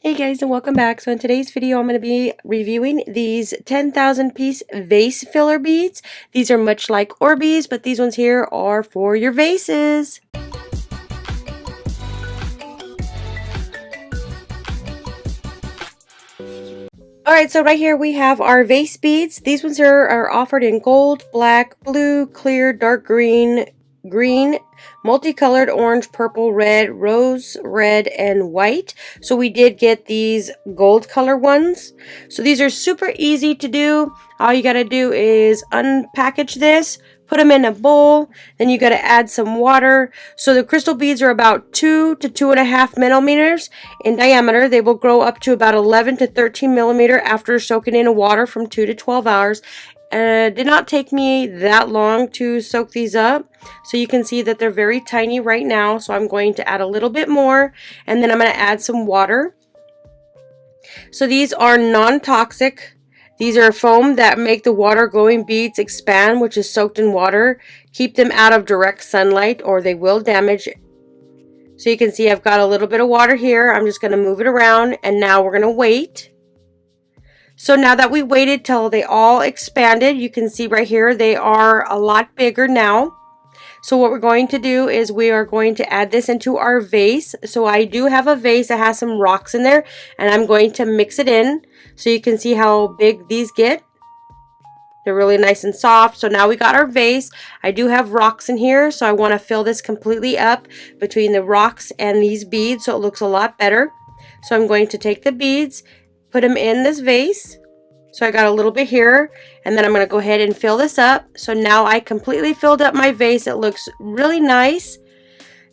Hey guys, and welcome back. So in today's video I'm going to be reviewing these 10,000 piece vase filler beads. These are much like Orbeez, but these ones here are for your vases. Alright, so right here we have our vase beads. These ones here are offered in gold, black, blue, clear, dark green, multicolored, orange, purple, red, rose, red, and white. So we did get these gold color ones. So these are super easy to do. All you gotta do is unpackage this, put them in a bowl, then you gotta add some water. So the crystal beads are about 2 to 2.5 millimeters in diameter. They will grow up to about 11 to 13 millimeter after soaking in water from 2 to 12 hours. It did not take me that long to soak these up. So you can see that they're very tiny right now. So I'm going to add a little bit more, and then I'm going to add some water. So these are non-toxic. These are foam that make the water going beads expand, which is soaked in water. Keep them out of direct sunlight or they will damage. So you can see I've got a little bit of water here. I'm just going to move it around, and now we're going to wait. So now that we waited till they all expanded, you can see right here they are a lot bigger now. So what we're going to do is we are going to add this into our vase. So I do have a vase that has some rocks in there, and I'm going to mix it in so you can see how big these get. They're really nice and soft. So now we got our vase. I do have rocks in here, so I want to fill this completely up between the rocks and these beads so it looks a lot better. So I'm going to take the beads, put them in this vase. So I got a little bit here, and then I'm going to go ahead and fill this up. So now I completely filled up my vase. It looks really nice.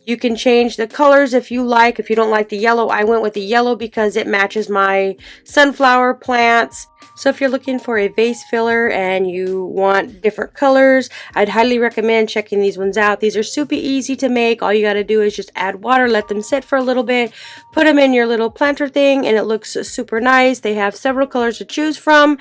You can change the colors if you like. If you don't like the yellow, I went with the yellow because it matches my sunflower plants. So if you're looking for a vase filler and you want different colors, I'd highly recommend checking these ones out. These are super easy to make. All you got to do is just add water, let them sit for a little bit, put them in your little planter thing, and it looks super nice. They have several colors to choose from.